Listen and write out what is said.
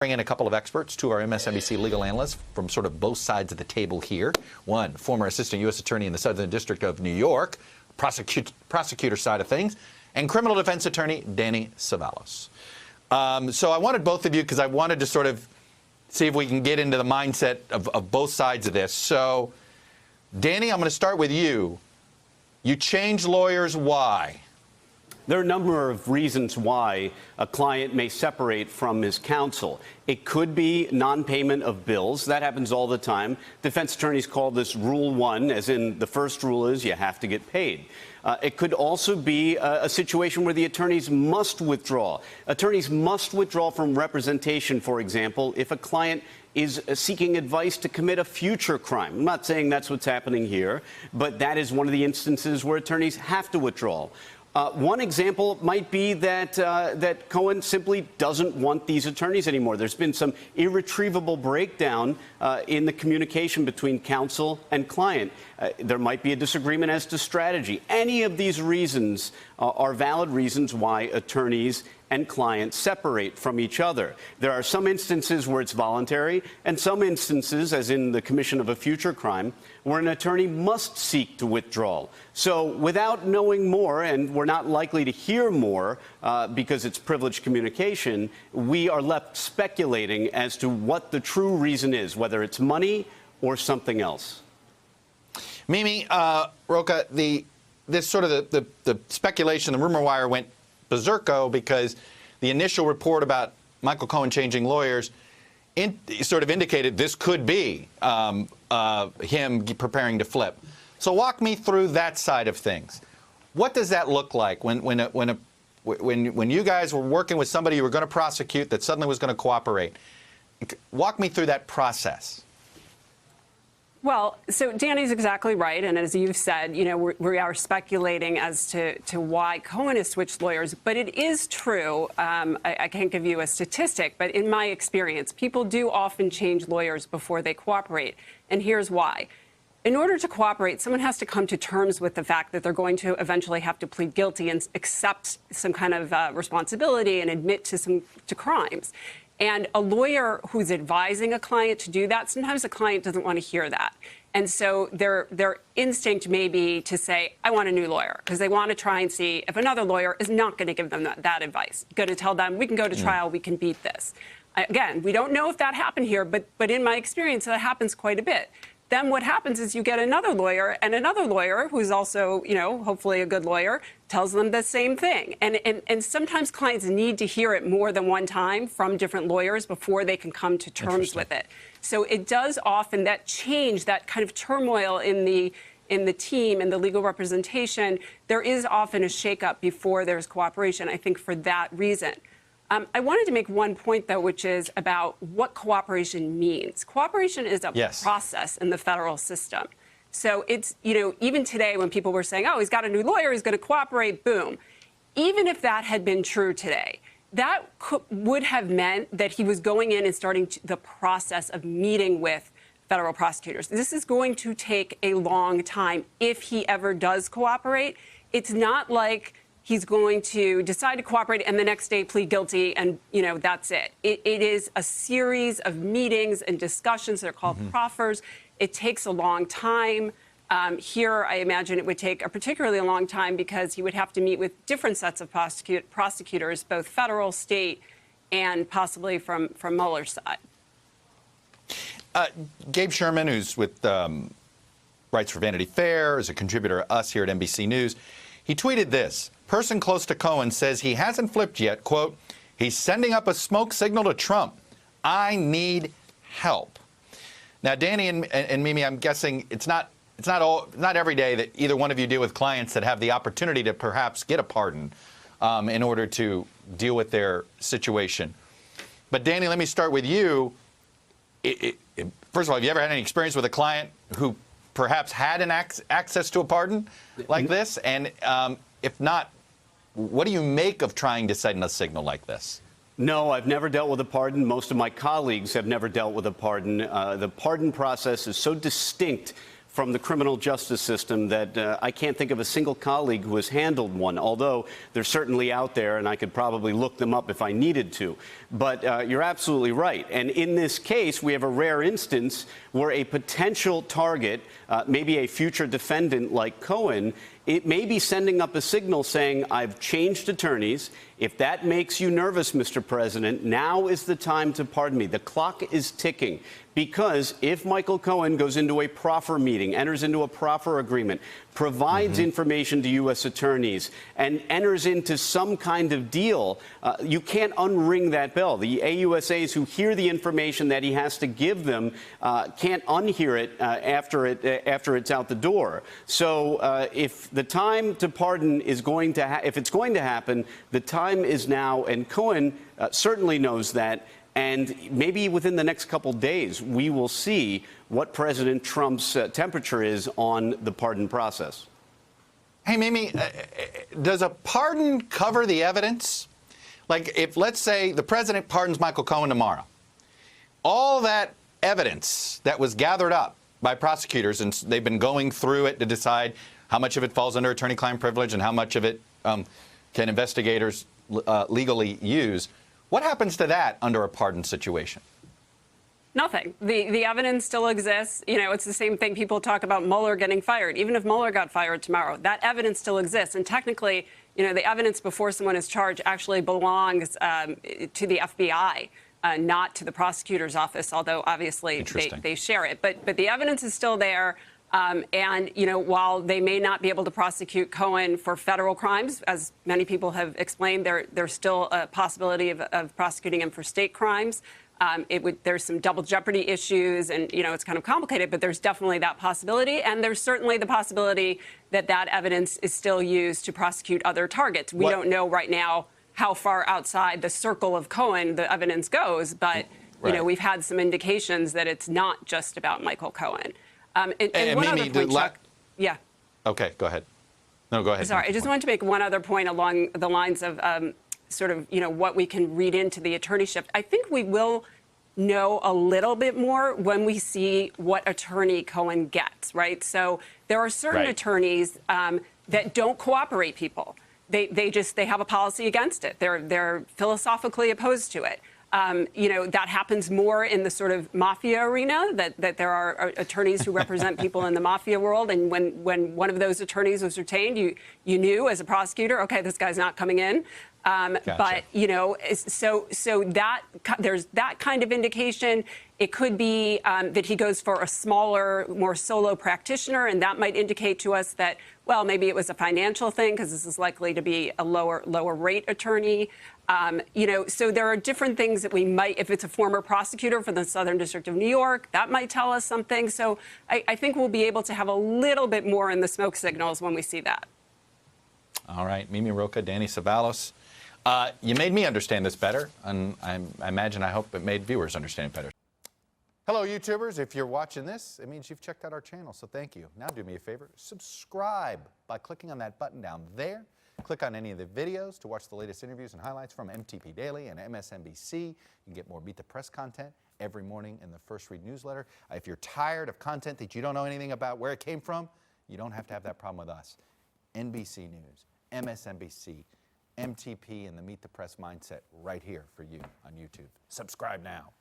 bring in a couple of experts, two of our MSNBC legal analysts from sort of both sides of the table here. One, former assistant U.S. attorney in the Southern District of New York, prosecutor side of things, and criminal defense attorney Danny Cevallos. So I wanted both of you because I wanted to sort of see if we can get into the mindset of both sides of this. So, Danny, I'm going to start with you. You change lawyers, why? There are a number of reasons why a client may separate from his counsel. It could be non-payment of bills. That happens all the time. Defense attorneys call this Rule 1, as in the first rule is you have to get paid. It could also be a situation where the attorneys must withdraw. Attorneys must withdraw from representation, for example, if a client is seeking advice to commit a future crime. I'm not saying that's what's happening here, but that is one of the instances where attorneys have to withdraw. One example might be that that Cohen simply doesn't want these attorneys anymore. There's been some irretrievable breakdown in the communication between counsel and client. There might be a disagreement as to strategy. Any of these reasons are valid reasons why attorneys and clients separate from each other. There are some instances where it's voluntary, and some instances, as in the commission of a future crime, where an attorney must seek to withdraw. So without knowing more, and we're not likely to hear more because it's privileged communication, we are left speculating as to what the true reason is, whether it's money or something else. Mimi, Rocha, this sort of the speculation, the rumor wire went berserko because the initial report about Michael Cohen changing lawyers sort of indicated this could be him preparing to flip. So walk me through that side of things. What does that look like when you guys were working with somebody you were going to prosecute that suddenly was going to cooperate? Walk me through that process. Well, so Danny's exactly right. And as you've said, you know, we are speculating as to why Cohen has switched lawyers. But it is true. I can't give you a statistic, but in my experience, people do often change lawyers before they cooperate. And here's why. In order to cooperate, someone has to come to terms with the fact that they're going to eventually have to plead guilty and accept some kind of responsibility and admit to crimes. And a lawyer who's advising a client to do that, sometimes the client doesn't want to hear that. And so their instinct may be to say, I want a new lawyer, because they want to try and see if another lawyer is not going to give them that advice. Going to tell them, we can go to trial, we can beat this. Again, we don't know if that happened here, but in my experience, that happens quite a bit. Then what happens is you get another lawyer, and another lawyer who's also, you know, hopefully a good lawyer, tells them the same thing. And sometimes clients need to hear it more than one time from different lawyers before they can come to terms with it. So it does often, that change, that kind of turmoil in the team and the legal representation, there is often a shakeup before there's cooperation, I think, for that reason. I wanted to make one point, though, which is about what cooperation means. Cooperation is a process in the federal system. So it's, you know, even today when people were saying, oh, he's got a new lawyer, he's going to cooperate, boom. Even if that had been true today, that would have meant that he was going in and starting the process of meeting with federal prosecutors. This is going to take a long time if he ever does cooperate. It's not like he's going to decide to cooperate and the next day plead guilty and, you know, that's it. It is a series of meetings and discussions. They're called proffers. It takes a long time. Here, I imagine it would take a particularly long time because he would have to meet with different sets of prosecutors, both federal, state, and possibly from Mueller's side. Gabe Sherman, who's with writes for Vanity Fair, is a contributor to us here at NBC News. He tweeted this. Person close to Cohen says he hasn't flipped yet. Quote, he's sending up a smoke signal to Trump. I need help. Now, Danny and Mimi, I'm guessing it's not every day that either one of you deal with clients that have the opportunity to perhaps get a pardon in order to deal with their situation. But Danny, let me start with you. First of all, have you ever had any experience with a client who perhaps had an access to a pardon like this? And if not, what do you make of trying to send a signal like this? No, I've never dealt with a pardon. Most of my colleagues have never dealt with a pardon. The pardon process is so distinct from the criminal justice system that I can't think of a single colleague who has handled one, although they're certainly out there, and I could probably look them up if I needed to. But you're absolutely right. And in this case, we have a rare instance where a potential target, maybe a future defendant like Cohen, it may be sending up a signal saying, I've changed attorneys. If that makes you nervous, Mr. President, now is the time to pardon me. The clock is ticking. Because if Michael Cohen goes into a proffer meeting, enters into a proffer agreement, provides information to U.S. attorneys, and enters into some kind of deal, you can't unring that bell. The AUSAs who hear the information that he has to give them can't unhear it after it's out the door. So if the time to pardon is going to if it's going to happen, the time is now, and Cohen certainly knows that. And maybe within the next couple days, we will see what President Trump's temperature is on the pardon process. Hey, Mimi, does a pardon cover the evidence? Like, if, let's say, the president pardons Michael Cohen tomorrow, all that evidence that was gathered up by prosecutors, and they've been going through it to decide how much of it falls under attorney-client privilege and how much of it can investigators legally use. What happens to that under a pardon situation? Nothing. The evidence still exists. You know, it's the same thing. People talk about Mueller getting fired. Even if Mueller got fired tomorrow, that evidence still exists. And technically, you know, the evidence before someone is charged actually belongs to the FBI, not to the prosecutor's office, although obviously they share it. But the evidence is still there. And, you know, while they may not be able to prosecute Cohen for federal crimes, as many people have explained, there's still a possibility of prosecuting him for state crimes. There's some double jeopardy issues, and, you know, it's kind of complicated, but there's definitely that possibility. And there's certainly the possibility that that evidence is still used to prosecute other targets. We don't know right now how far outside the circle of Cohen the evidence goes, but, you know, we've had some indications that it's not just about Michael Cohen. And one Mimi, other point, Chuck. Yeah. Okay, go ahead. No, go ahead. Sorry, I just wanted to make one other point along the lines of sort of, you know, what we can read into the attorneyship. I think we will know a little bit more when we see what attorney Cohen gets, right? So there are certain attorneys that don't cooperate people. They have a policy against it. They're philosophically opposed to it. You know, that happens more in the sort of mafia arena, that there are attorneys who represent people in the mafia world. And when one of those attorneys was retained, you knew as a prosecutor, OK, this guy's not coming in. Gotcha. But, you know, so that there's that kind of indication. It could be that he goes for a smaller, more solo practitioner, and that might indicate to us that, well, maybe it was a financial thing because this is likely to be a lower rate attorney. You know, so there are different things that we might, if it's a former prosecutor for the Southern District of New York, that might tell us something. So I think we'll be able to have a little bit more in the smoke signals when we see that. All right, Mimi Rocah, Danny Cevallos. You made me understand this better, and I imagine, I hope it made viewers understand it better. Hello, YouTubers. If you're watching this, it means you've checked out our channel, so thank you. Now do me a favor, subscribe by clicking on that button down there. Click on any of the videos to watch the latest interviews and highlights from MTP Daily and MSNBC. You can get more Beat the Press content every morning in the First Read newsletter. If you're tired of content that you don't know anything about where it came from, you don't have to have that problem with us. NBC News, MSNBC, MTP, and the Meet the Press mindset right here for you on YouTube. Subscribe now.